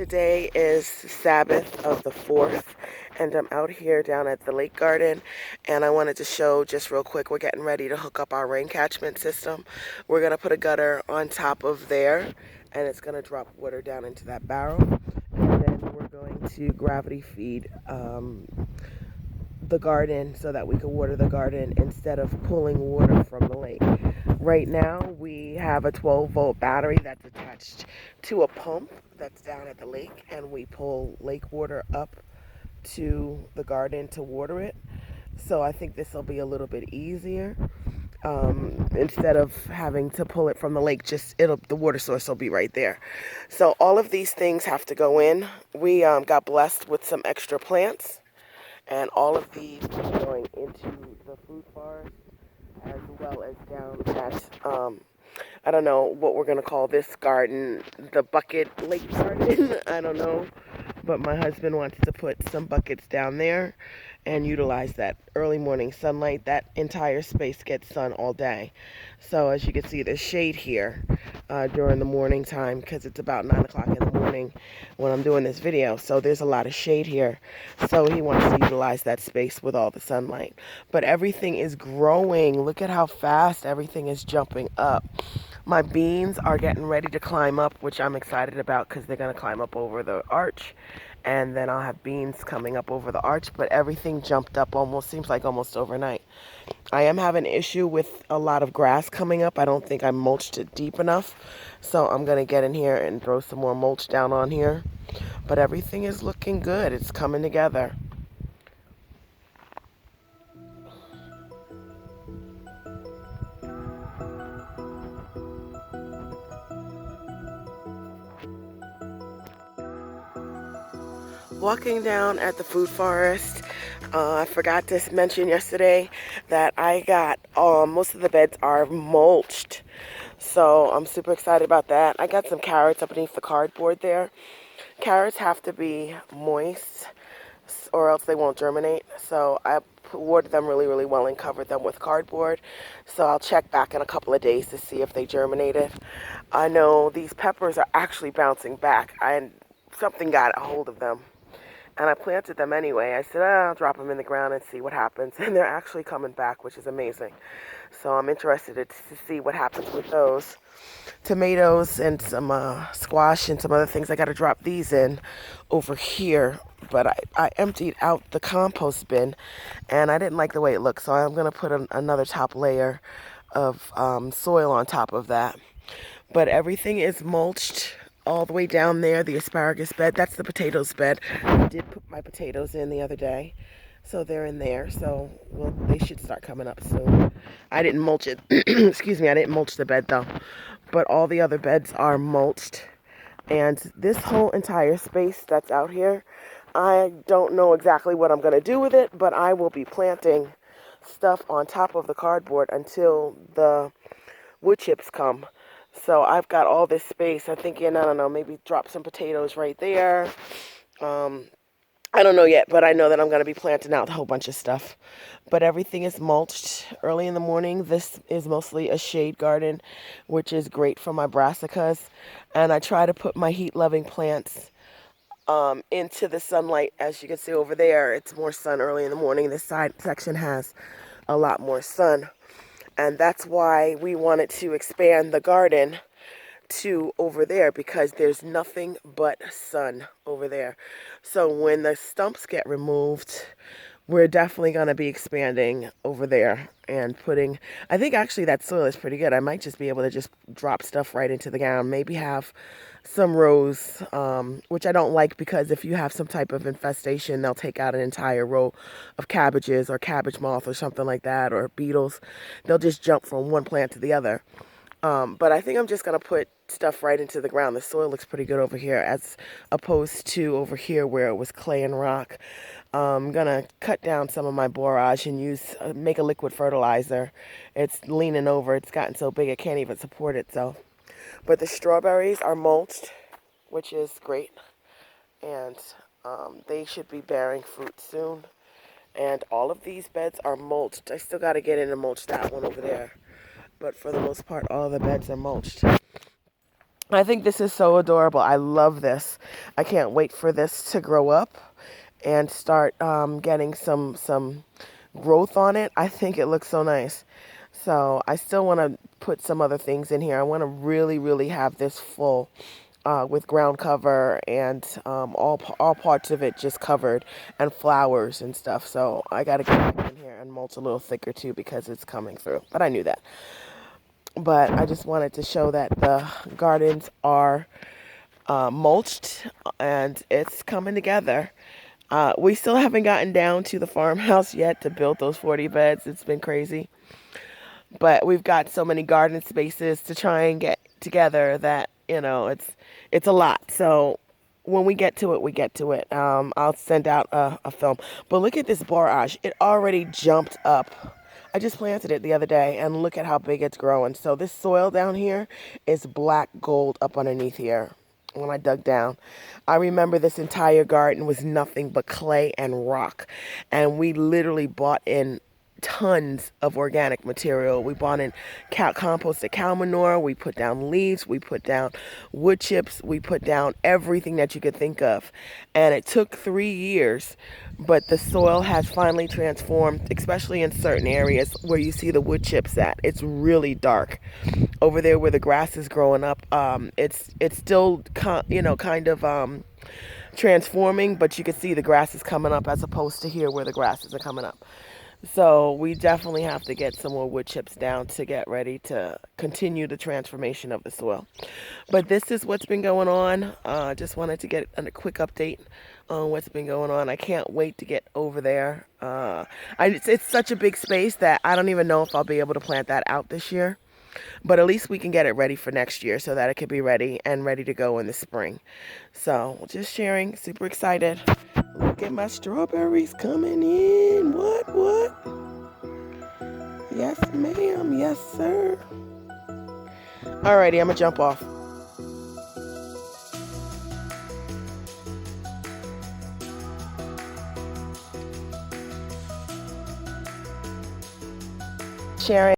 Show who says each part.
Speaker 1: today is Sabbath of the 4th, and I'm out here down at the lake garden, and I wanted to show just real quick, we're getting ready to hook up our rain catchment system. We're going to put a gutter on top of there, and it's going to drop water down into that barrel, and then we're going to gravity feed the garden so that we can water the garden instead of pulling water from the lake. Right now we have a 12-volt battery that's attached to a pump that's down at the lake, and we pull lake water up to the garden to water it. So I think this will be a little bit easier. Instead of having to pull it from the lake, the water source will be right there. So all of these things have to go in. We got blessed with some extra plants, and all of these are going into the food forest, as well as down at, I don't know what we're going to call this garden, the bucket lake garden, I don't know. But my husband wants to put some buckets down there and utilize that early morning sunlight. That entire space gets sun all day. So as you can see, there's shade here during the morning time because it's about 9 o'clock in the morning when I'm doing this video. So there's a lot of shade here. So he wants to utilize that space with all the sunlight. But everything is growing. Look at how fast everything is jumping up. My beans are getting ready to climb up, which I'm excited about because they're going to climb up over the arch. And then I'll have beans coming up over the arch, but everything jumped up seems like almost overnight. I am having an issue with a lot of grass coming up. I don't think I mulched it deep enough. So I'm going to get in here and throw some more mulch down on here. But everything is looking good. It's coming together. Walking down at the food forest, I forgot to mention yesterday that I got most of the beds are mulched, so I'm super excited about that. I got some carrots underneath the cardboard there. Carrots have to be moist or else they won't germinate, so I watered them really well and covered them with cardboard. So I'll check back in a couple of days to see if they germinated. I know these peppers are actually bouncing back. Something got a hold of them. And I planted them anyway. I said, I'll drop them in the ground and see what happens. And they're actually coming back, which is amazing. So I'm interested to see what happens with those. Tomatoes and some squash and some other things. I got to drop these in over here. But I emptied out the compost bin, and I didn't like the way it looked. So I'm going to put another top layer of soil on top of that. But everything is mulched all the way down there, the asparagus bed. That's the potatoes bed. I did put my potatoes in the other day, so they're in there. So they should start coming up soon. I didn't mulch it. Excuse me, I didn't mulch the bed though. But all the other beds are mulched. And this whole entire space that's out here, I don't know exactly what I'm going to do with it, but I will be planting stuff on top of the cardboard until the wood chips come. So I've got all this space. I'm thinking, I don't know, maybe drop some potatoes right there. I don't know yet, but I know that I'm going to be planting out a whole bunch of stuff. But everything is mulched early in the morning. This is mostly a shade garden, which is great for my brassicas. And I try to put my heat-loving plants into the sunlight. As you can see over there, it's more sun early in the morning. This side section has a lot more sun. And that's why we wanted to expand the garden to over there, because there's nothing but sun over there. So when the stumps get removed, we're definitely going to be expanding over there and I think actually that soil is pretty good. I might just be able to just drop stuff right into the ground. Maybe have some rows, which I don't like, because if you have some type of infestation, they'll take out an entire row of cabbages or cabbage moth or something like that, or beetles. They'll just jump from one plant to the other. But I think I'm just going to put stuff right into the ground. The soil looks pretty good over here as opposed to over here where it was clay and rock. I'm going to cut down some of my borage and make a liquid fertilizer. It's leaning over. It's gotten so big it can't even support itself. But the strawberries are mulched, which is great. And they should be bearing fruit soon. And all of these beds are mulched. I still got to get in and mulch that one over there. But for the most part, all the beds are mulched. I think this is so adorable. I love this. I can't wait for this to grow up and start getting some growth on it. I think it looks so nice. So I still want to put some other things in here. I want to really have this full with ground cover and all parts of it just covered and flowers and stuff. So I got to get back in here and mulch a little thicker too because it's coming through. But I knew that. But I just wanted to show that the gardens are mulched and it's coming together. We still haven't gotten down to the farmhouse yet to build those 40 beds. It's been crazy. But we've got so many garden spaces to try and get together that, it's a lot. So when we get to it, we get to it. I'll send out a film. But look at this borage. It already jumped up. I just planted it the other day, and look at how big it's growing. So this soil down here is black gold up underneath here. When I dug down, I remember this entire garden was nothing but clay and rock, and we literally bought in tons of organic material. We bought in composted cow manure, we put down leaves, we put down wood chips, we put down everything that you could think of. And it took 3 years, but the soil has finally transformed, especially in certain areas where you see the wood chips at. It's really dark. Over there where the grass is growing up, it's still kind of transforming, but you can see the grass is coming up as opposed to here where the grasses are coming up. So we definitely have to get some more wood chips down to get ready to continue the transformation of the soil. But this is what's been going on. Just wanted to get a quick update on what's been going on. I can't wait to get over there. It's such a big space that I don't even know if I'll be able to plant that out this year. But at least we can get it ready for next year so that it could be ready and ready to go in the spring. So just sharing, super excited. Look at my strawberries coming in. What? Yes, ma'am. Yes, sir. Alrighty, I'm gonna jump off. Sharing.